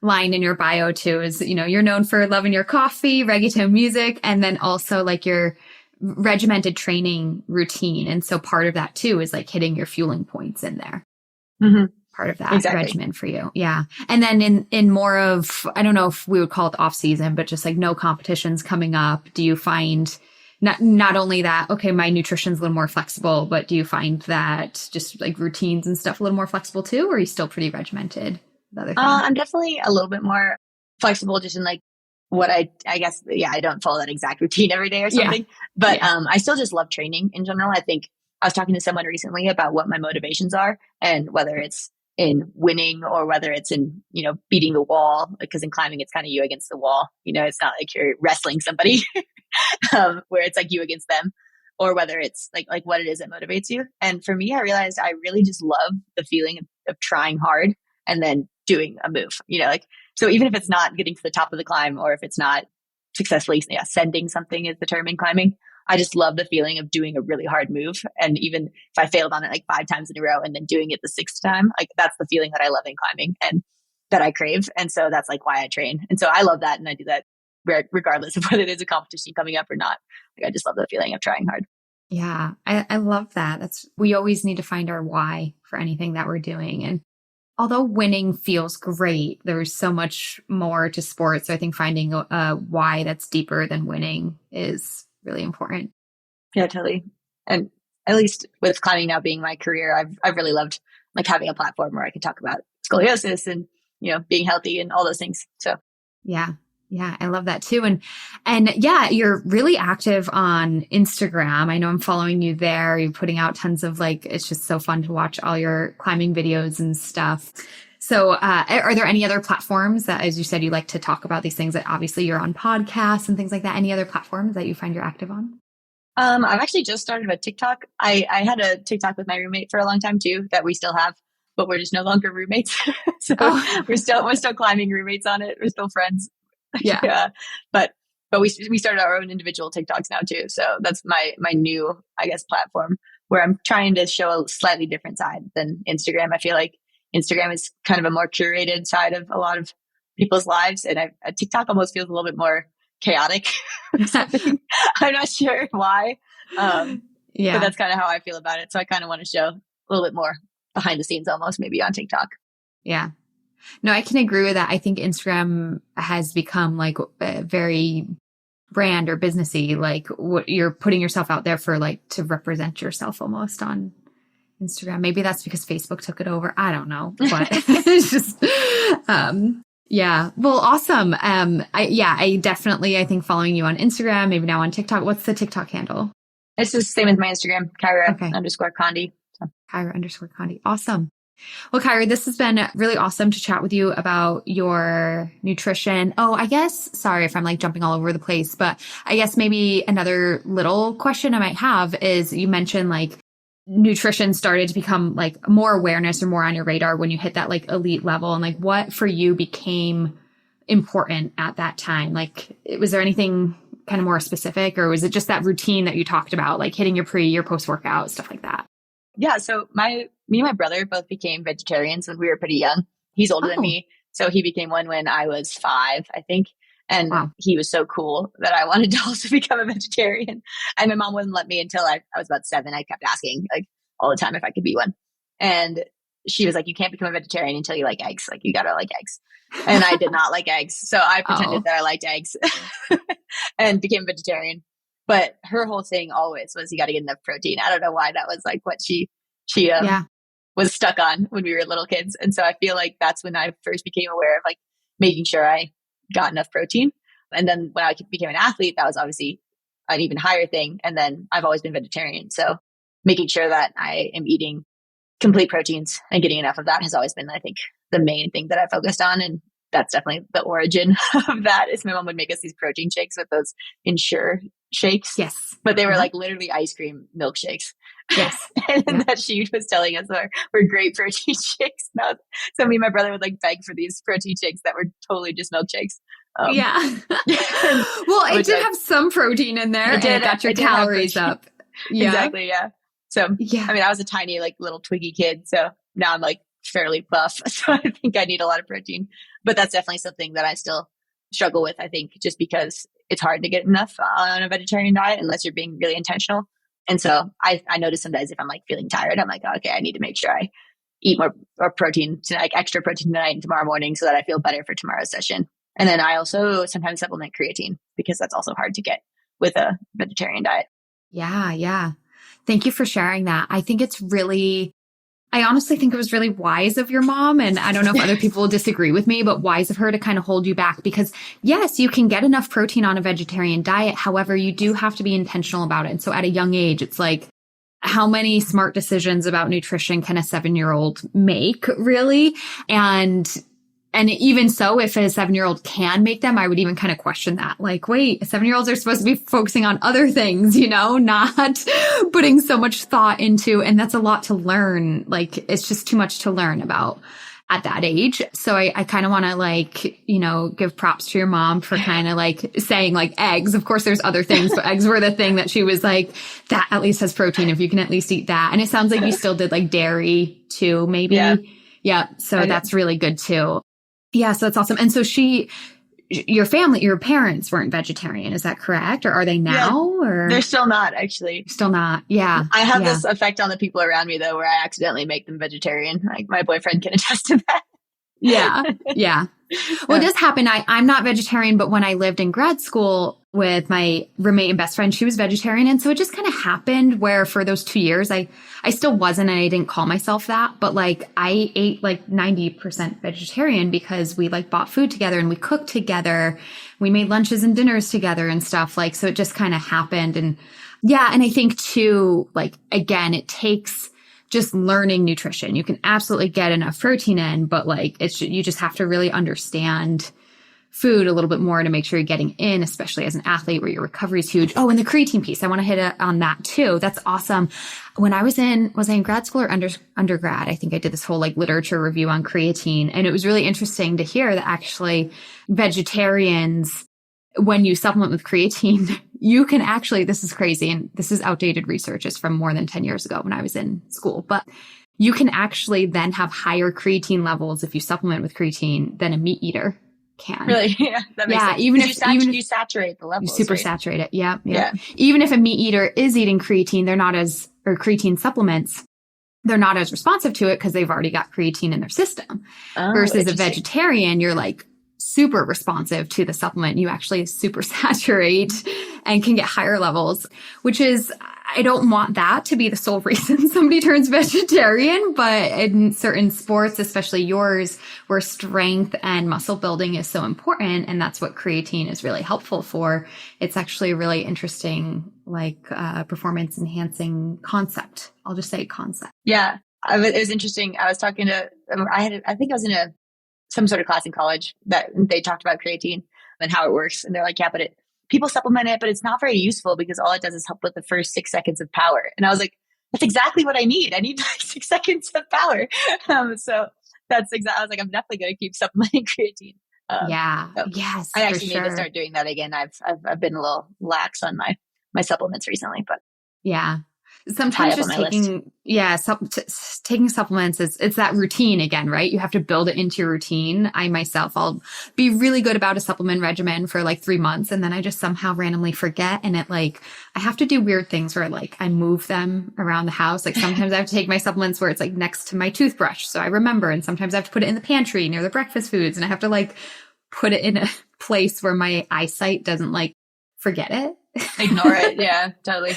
line in your bio too, is, you're known for loving your coffee, reggaeton music, and then also your regimented training routine. And so part of that too is hitting your fueling points in there. Mm-hmm. Part of that regimen for you. Yeah. And then in more of, I don't know if we would call it off season, but just no competitions coming up, do you find not only that, okay, my nutrition's a little more flexible, but do you find that just routines and stuff a little more flexible too? Or are you still pretty regimented? I'm definitely a little bit more flexible just in what I guess, I don't follow that exact routine every day or something, but I still just love training in general. I think I was talking to someone recently about what my motivations are and whether it's in winning or whether it's in, beating the wall, because in climbing, it's kind of you against the wall. It's not you're wrestling somebody where it's you against them, or whether it's what it is that motivates you. And for me, I realized I really just love the feeling of trying hard and then doing a move, so even if it's not getting to the top of the climb, or if it's not successfully sending something is the term in climbing, I just love the feeling of doing a really hard move. And even if I failed on it 5 times in a row and then doing it the 6th time, that's the feeling that I love in climbing and that I crave. And so that's why I train. And so I love that. And I do that regardless of whether there's a competition coming up or not. I just love the feeling of trying hard. Yeah, I love that. We always need to find our why for anything that we're doing. And although winning feels great, there's so much more to sports. So I think finding a why that's deeper than winning is really important. Yeah, totally. And at least with climbing now being my career, I've really loved having a platform where I can talk about scoliosis and, being healthy and all those things. So Yeah. Yeah. I love that too. And yeah, you're really active on Instagram. I know I'm following you there. You're putting out tons of like, it's just so fun to watch all your climbing videos and stuff. So, are there any other platforms that, as you said, you like to talk about these things that obviously you're on podcasts and things like that? Any other platforms that you find you're active on? I've actually just started a TikTok. I had a TikTok with my roommate for a long time too, that we still have, but we're just no longer roommates. So Oh, we're still climbing roommates on it. We're still friends. yeah. Yeah. But we started our own individual TikToks now too. So that's my new, I guess, platform where I'm trying to show a slightly different side than Instagram. I feel like Instagram is kind of a more curated side of a lot of people's lives. And TikTok almost feels a little bit more chaotic or something. I'm not sure why. But Yeah. that's kind of how I feel about it. So I kind of want to show a little bit more behind the scenes almost maybe on TikTok. Yeah. No, I can agree with that. I think Instagram has become like very brand or businessy, like what you're putting yourself out there for, like to represent yourself almost on Instagram. Maybe that's because Facebook took it over. I don't know, but it's just, yeah. Well, awesome. I definitely, I think following you on Instagram, maybe now on TikTok. What's the TikTok handle? It's the same as my Instagram, Kyra Okay. _Condie. So. Kyra_Condie. Awesome. Well, Kyra, this has been really awesome to chat with you about your nutrition. Oh, I guess, sorry if I'm like jumping all over the place, but I guess maybe another little question I might have is you mentioned like nutrition started to become like more awareness or more on your radar when you hit that like elite level, and like what for you became important at that time? Like, was there anything kind of more specific, or was it just that routine that you talked about, like hitting your pre, your post workout, stuff like that? Yeah. So me and my brother both became vegetarians when we were pretty young. He's older than me. So he became one when I was 5, I think. And Wow. he was so cool that I wanted to also become a vegetarian. And my mom wouldn't let me until I was about 7. I kept asking like all the time if I could be one. And she was like, you can't become a vegetarian until you like eggs. Like you gotta like eggs. And I did not like eggs. So I pretended that I liked eggs and became vegetarian. But her whole thing always was you got to get enough protein. I don't know why that was like what she Yeah. was stuck on when we were little kids. And so I feel like that's when I first became aware of like making sure I got enough protein. And then when I became an athlete, that was obviously an even higher thing. And then I've always been vegetarian. So making sure that I am eating complete proteins and getting enough of that has always been, I think, the main thing that I focused on. And that's definitely the origin of that is my mom would make us these protein shakes with those Ensure shakes. Yes. But they were like literally ice cream milkshakes. Yes. And that she was telling us were great protein shakes. Now, so me and my brother would like beg for these protein shakes that were totally just milkshakes. Yeah. Well, it did have some protein in there. It got your calories up. Yeah. Exactly. Yeah. So, yeah. I mean, I was a tiny, like little twiggy kid. So now I'm like fairly buff. So I think I need a lot of protein, but that's definitely something that I still struggle with. I think just because it's hard to get enough on a vegetarian diet unless you're being really intentional. And so I notice sometimes if I'm like feeling tired, I'm like, okay, I need to make sure I eat more protein, like extra protein tonight and tomorrow morning so that I feel better for tomorrow's session. And then I also sometimes supplement creatine because that's also hard to get with a vegetarian diet. Yeah. Yeah. Thank you for sharing that. I think it's really, I honestly think it was really wise of your mom. And I don't know if other people will disagree with me, but wise of her to kind of hold you back because yes, you can get enough protein on a vegetarian diet. However, you do have to be intentional about it. And so at a young age, it's like, how many smart decisions about nutrition can a 7-year-old make really? And even so, if a 7-year-old can make them, I would even kind of question that. Like, wait, 7-year-olds are supposed to be focusing on other things, not putting so much thought into, and that's a lot to learn. Like, it's just too much to learn about at that age. So I kind of want to give props to your mom for kind of like saying like eggs. Of course, there's other things, but eggs were the thing that she was like, that at least has protein if you can at least eat that. And it sounds like you still did like dairy too, maybe. Yeah. So that's really good too. Yeah. So that's awesome. And so your parents weren't vegetarian. Is that correct? Or are they now? Or they're still not actually. Still not. Yeah. I have this effect on the people around me though, where I accidentally make them vegetarian. Like my boyfriend can attest to that. Yeah. Yeah. Well, it does happen. I'm not vegetarian, but when I lived in grad school with my roommate and best friend, she was vegetarian. And so it just kind of happened where for those 2 years, I still wasn't, and I didn't call myself that, but like I ate like 90% vegetarian because we like bought food together and we cooked together. We made lunches and dinners together and stuff like, so it just kind of happened. And yeah. And I think too, like, again, it takes just learning nutrition. You can absolutely get enough protein in, but like you just have to really understand food a little bit more to make sure you're getting in, especially as an athlete where your recovery is huge. Oh, and the creatine piece, I want to hit on that too. That's awesome. When I was I in grad school or undergrad, I think I did this whole like literature review on creatine, and it was really interesting to hear that actually vegetarians, when you supplement with creatine, you can actually, this is crazy, and this is outdated research. It's from more than 10 years ago when I was in school, but you can actually then have higher creatine levels if you supplement with creatine than a meat eater can. Really? Yeah. That makes sense. Even if you saturate the levels. You super saturate it. Yeah. Even if a meat eater is eating creatine, or creatine supplements, they're not as responsive to it because they've already got creatine in their system. Versus a vegetarian, you're like super responsive to the supplement. You actually super saturate and can get higher levels, which is, I don't want that to be the sole reason somebody turns vegetarian, but in certain sports, especially yours, where strength and muscle building is so important, and that's what creatine is really helpful for, it's actually a really interesting, like, performance enhancing concept. I'll just say concept. Yeah. It was interesting. I was talking to, I think I was in some sort of class in college that they talked about creatine and how it works. And they're like, yeah, but people supplement it, but it's not very useful because all it does is help with the first 6 seconds of power. And I was like, that's exactly what I need. I need like 6 seconds of power. So that's exactly, I was like, I'm definitely going to keep supplementing creatine. Yes. I actually need to start doing that again. I've been a little lax on my supplements recently, but yeah. Sometimes just taking supplements, it's that routine again, right? You have to build it into your routine. I myself, I'll be really good about a supplement regimen for like 3 months, and then I just somehow randomly forget. And I have to do weird things where like I move them around the house. Like sometimes I have to take my supplements where it's like next to my toothbrush, so I remember. And sometimes I have to put it in the pantry near the breakfast foods, and I have to like put it in a place where my eyesight doesn't like forget it. Ignore it. Yeah, totally.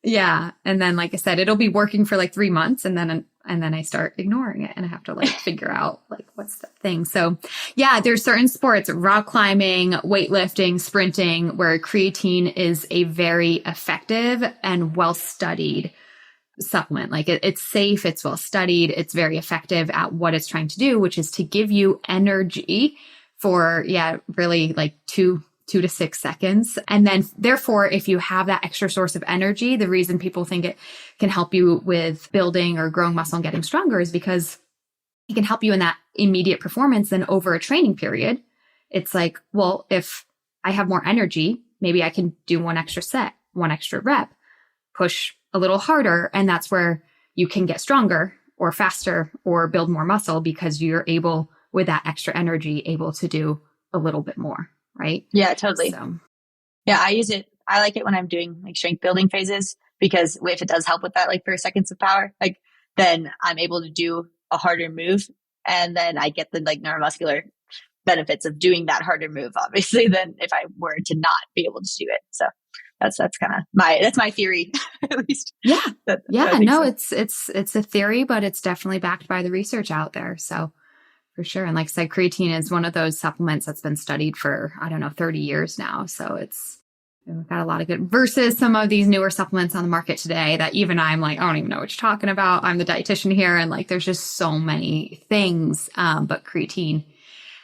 Yeah. And then, like I said, it'll be working for like 3 months, and then I start ignoring it, and I have to like figure out like what's the thing. So yeah, there's certain sports, rock climbing, weightlifting, sprinting, where creatine is a very effective and well-studied supplement. Like it's safe, it's well-studied, it's very effective at what it's trying to do, which is to give you energy for, really like 2 to 6 seconds. And then therefore, if you have that extra source of energy, the reason people think it can help you with building or growing muscle and getting stronger is because it can help you in that immediate performance. Then over a training period, it's like, well, if I have more energy, maybe I can do one extra set, one extra rep, push a little harder. And that's where you can get stronger or faster or build more muscle because you're able, with that extra energy, able to do a little bit more. Right? Yeah, totally. So. Yeah, I use it. I like it when I'm doing like strength building phases, because if it does help with that, like first seconds of power, like then I'm able to do a harder move, and then I get the like neuromuscular benefits of doing that harder move, obviously, than if I were to not be able to do it. So that's kind of my theory, at least. Yeah. No, so. It's a theory, but it's definitely backed by the research out there. So. For sure. And like I said, creatine is one of those supplements that's been studied for, 30 years now. So we've got a lot of good versus some of these newer supplements on the market today that even I'm like, I don't even know what you're talking about. I'm the dietitian here. And like, there's just so many things. But creatine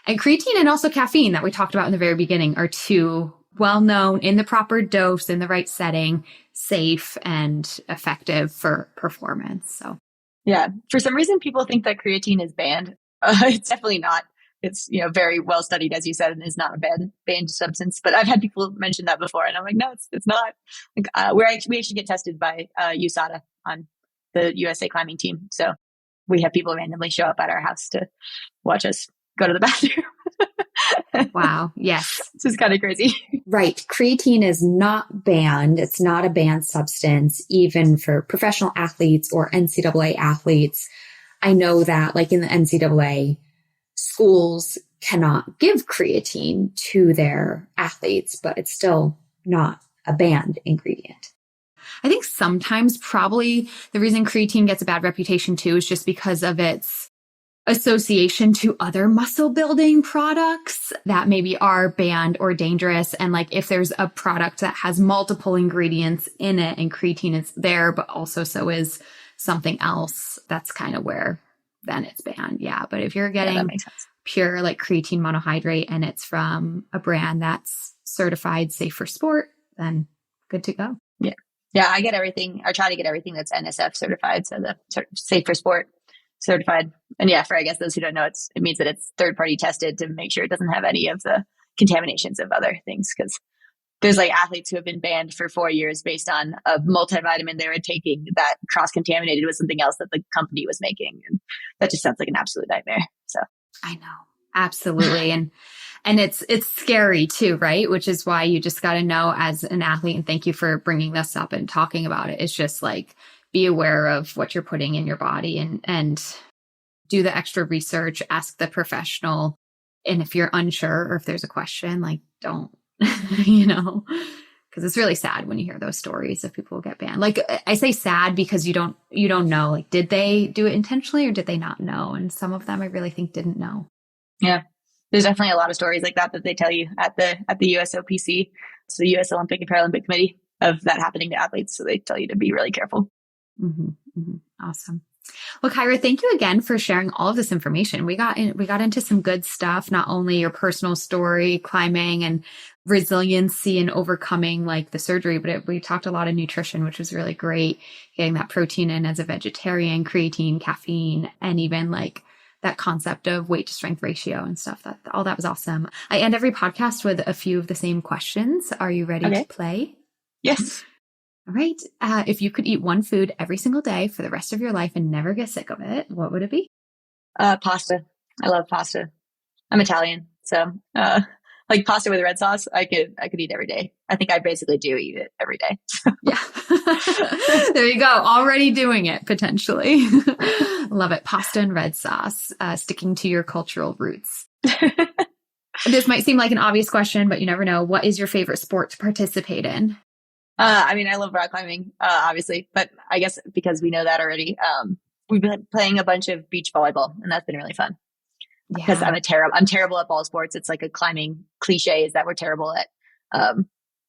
and also caffeine that we talked about in the very beginning are two well-known, in the proper dose, in the right setting, safe and effective for performance. So yeah, for some reason, people think that creatine is banned. It's definitely not. It's, very well studied, as you said, and is not a banned substance. But I've had people mention that before, and I'm like, no, it's not. Like, we actually get tested by USADA on the USA climbing team. So we have people randomly show up at our house to watch us go to the bathroom. Wow. Yes. This is kind of crazy. Right. Creatine is not banned. It's not a banned substance, even for professional athletes or NCAA athletes. I know that like in the NCAA, schools cannot give creatine to their athletes, but it's still not a banned ingredient. I think sometimes probably the reason creatine gets a bad reputation too is just because of its association to other muscle building products that maybe are banned or dangerous. And like if there's a product that has multiple ingredients in it and creatine is there, but also so is something else, that's kind of where then it's banned. Yeah. But if you're getting pure like creatine monohydrate and it's from a brand that's certified safe for sport, then good to go. Yeah. Yeah. I get everything. I try to get everything that's NSF certified. So the safe for sport certified. And yeah, for I guess those who don't know, it means that it's third party tested to make sure it doesn't have any of the contaminations of other things. Because there's like athletes who have been banned for 4 years based on a multivitamin they were taking that cross contaminated with something else that the company was making. And that just sounds like an absolute nightmare. So I know. Absolutely. And it's scary too, right? Which is why you just got to know as an athlete, and thank you for bringing this up and talking about it. It's just like, be aware of what you're putting in your body and do the extra research, ask the professional. And if you're unsure or if there's a question, like don't, because it's really sad when you hear those stories of people who get banned. Like I say sad because you don't know, like, did they do it intentionally or did they not know? And some of them I really think didn't know. Yeah. There's definitely a lot of stories like that they tell you at the USOPC. So the US Olympic and Paralympic Committee, of that happening to athletes. So they tell you to be really careful. Mm-hmm, mm-hmm. Awesome. Well, Kyra, thank you again for sharing all of this information. We got into some good stuff, not only your personal story, climbing and resiliency and overcoming like the surgery, but we talked a lot of nutrition, which was really great. Getting that protein in as a vegetarian, creatine, caffeine, and even like that concept of weight to strength ratio and stuff. All that was awesome. I end every podcast with a few of the same questions. Are you ready to play? Yes. All right. If you could eat one food every single day for the rest of your life and never get sick of it, what would it be? Pasta. I love pasta. I'm Italian. So, like pasta with red sauce, I could eat every day. I think I basically do eat it every day. Yeah. There you go. Already doing it potentially. Love it. Pasta and red sauce, sticking to your cultural roots. This might seem like an obvious question, but you never know. What is your favorite sport to participate in? I mean, I love rock climbing, obviously, but I guess because we know that already, we've been playing a bunch of beach volleyball and that's been really fun. Because I'm terrible at ball sports. It's like a climbing cliche is that we're terrible at,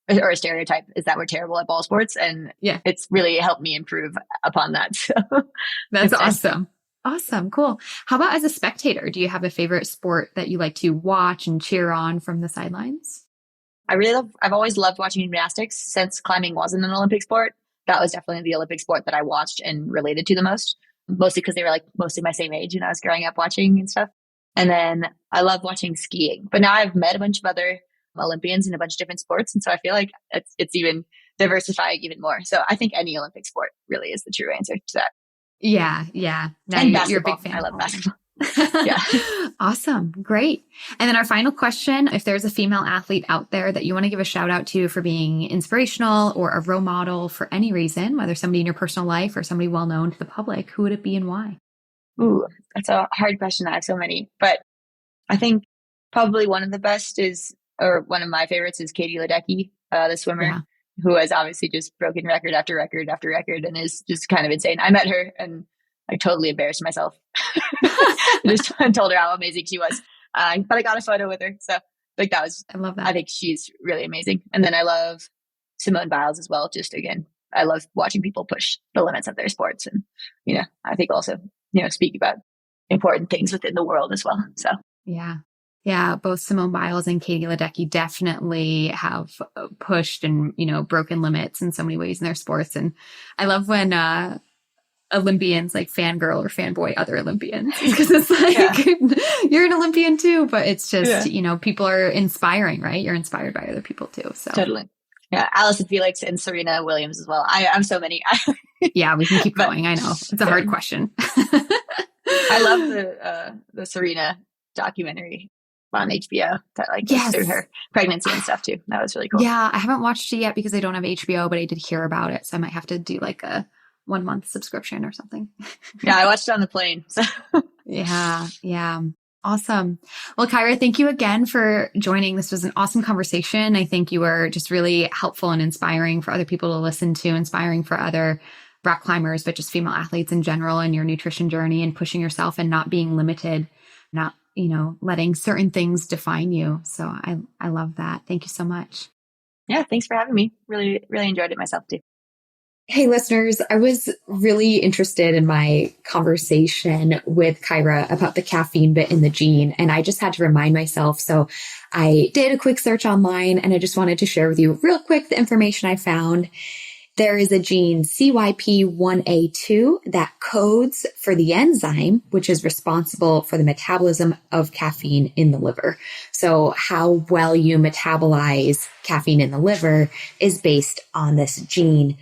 or a stereotype is that we're terrible at ball sports. And it's really helped me improve upon that. So that's awesome. Awesome. Cool. How about as a spectator? Do you have a favorite sport that you like to watch and cheer on from the sidelines? I've always loved watching gymnastics since climbing wasn't an Olympic sport. That was definitely the Olympic sport that I watched and related to the most, mostly because they were like mostly my same age and I was growing up watching and stuff. And then I love watching skiing, but now I've met a bunch of other Olympians in a bunch of different sports. And so I feel like it's even diversifying even more. So I think any Olympic sport really is the true answer to that. Yeah. Yeah. Now And you're a big fan. I love basketball. Yeah. Awesome. Great. And then our final question, if there's a female athlete out there that you want to give a shout out to for being inspirational or a role model for any reason, whether somebody in your personal life or somebody well known to the public, who would it be and why? Ooh, that's a hard question. I have so many, but I think probably one of the best or one of my favorites is Katie Ledecky, the swimmer, who has obviously just broken record after record after record and is just kind of insane. I met her and I totally embarrassed myself. Just told her how amazing she was. But I got a photo with her. So like I love that. I think she's really amazing. And then I love Simone Biles as well. Just again, I love watching people push the limits of their sports. And, I think also, speak about important things within the world as well. So yeah. Yeah, both Simone Biles and Katie Ledecky definitely have pushed and, broken limits in so many ways in their sports. And I love when Olympians like fangirl or fanboy other Olympians because it's like you're an Olympian too, but it's just, people are inspiring, right? You're inspired by other people too. So totally. Yeah. Alison Felix and Serena Williams as well. I'm so many. Yeah, we can keep going. I know it's a hard question. I love the Serena documentary on HBO that goes through her pregnancy and stuff too. That was really cool. Yeah. I haven't watched it yet because I don't have HBO, but I did hear about it. So I might have to do like a 1 month subscription or something. Yeah, I watched it on the plane. So. Yeah. Awesome. Well, Kyra, thank you again for joining. This was an awesome conversation. I think you were just really helpful and inspiring for other people to listen to, inspiring for other rock climbers, but just female athletes in general, and your nutrition journey and pushing yourself and not being limited, not, letting certain things define you. So I love that. Thank you so much. Yeah. Thanks for having me. Really, really enjoyed it myself too. Hey, listeners, I was really interested in my conversation with Kyra about the caffeine bit in the gene, and I just had to remind myself. So I did a quick search online, and I just wanted to share with you real quick the information I found. There is a gene CYP1A2 that codes for the enzyme, which is responsible for the metabolism of caffeine in the liver. So how well you metabolize caffeine in the liver is based on this gene.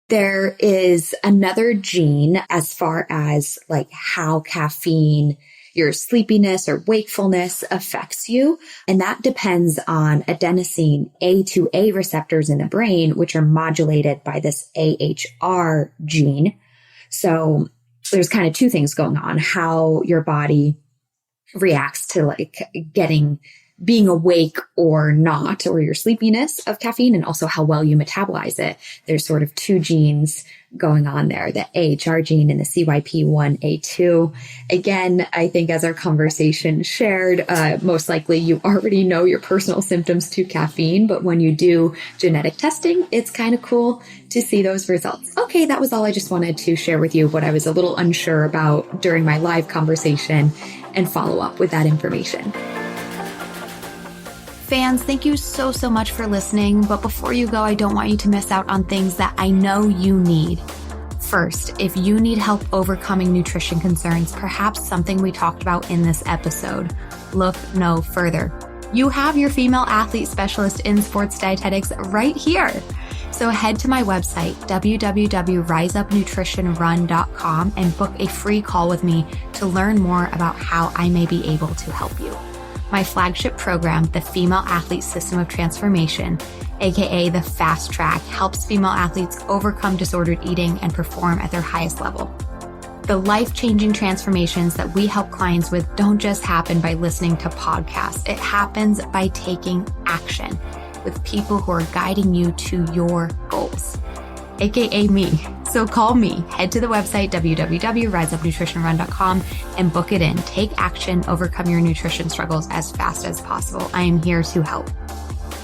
There is another gene as far as like how caffeine, your sleepiness or wakefulness affects you. And that depends on adenosine A2A receptors in the brain, which are modulated by this AHR gene. So there's kind of two things going on, how your body reacts to like being awake or not, or your sleepiness of caffeine, and also how well you metabolize it. There's sort of two genes going on there, the AHR gene and the CYP1A2. Again, I think as our conversation shared, most likely you already know your personal symptoms to caffeine, but when you do genetic testing, it's kind of cool to see those results. Okay, that was all I just wanted to share with you, what I was a little unsure about during my live conversation, and follow up with that information. Fans, thank you so much for listening. But before you go, I don't want you to miss out on things that I know you need. First, if you need help overcoming nutrition concerns, perhaps something we talked about in this episode, look no further. You have your female athlete specialist in sports dietetics right here. So head to my website, www.riseupnutritionrun.com, and book a free call with me to learn more about how I may be able to help you. My flagship program, the Female Athlete System of Transformation, aka the Fast Track, helps female athletes overcome disordered eating and perform at their highest level. The life-changing transformations that we help clients with don't just happen by listening to podcasts. It happens by taking action with people who are guiding you to your goals, aka me. So call me, head to the website, www.riseupnutritionrun.com, and book it in. Take action, overcome your nutrition struggles as fast as possible. I am here to help.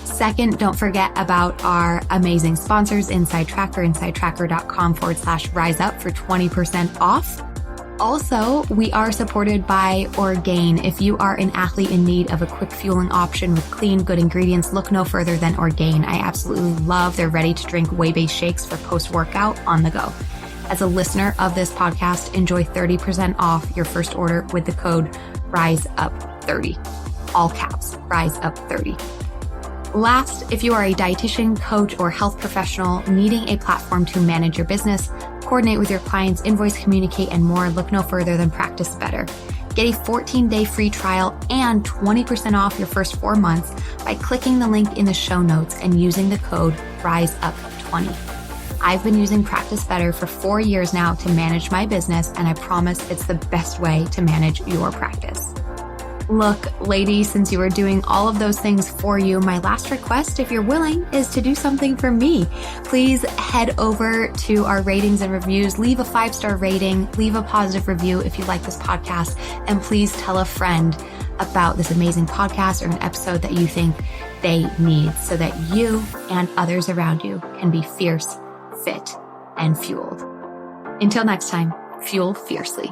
Second, don't forget about our amazing sponsors, Inside Tracker, insidetracker.com/riseup for 20% off. Also, we are supported by Orgain. If you are an athlete in need of a quick fueling option with clean, good ingredients, look no further than Orgain. I absolutely love their ready-to-drink whey-based shakes for post-workout on the go. As a listener of this podcast, enjoy 30% off your first order with the code RISEUP30. All caps, RISEUP30. Last, if you are a dietitian, coach, or health professional needing a platform to manage your business, coordinate with your clients, invoice, communicate, and more, look no further than Practice Better. Get a 14-day free trial and 20% off your first 4 months by clicking the link in the show notes and using the code RISEUP20. I've been using Practice Better for 4 years now to manage my business, and I promise it's the best way to manage your practice. Look, ladies, since you are doing all of those things for you, my last request, if you're willing, is to do something for me. Please head over to our ratings and reviews, leave a 5-star rating, leave a positive review if you like this podcast, and please tell a friend about this amazing podcast or an episode that you think they need so that you and others around you can be fierce, fit, and fueled. Until next time, fuel fiercely.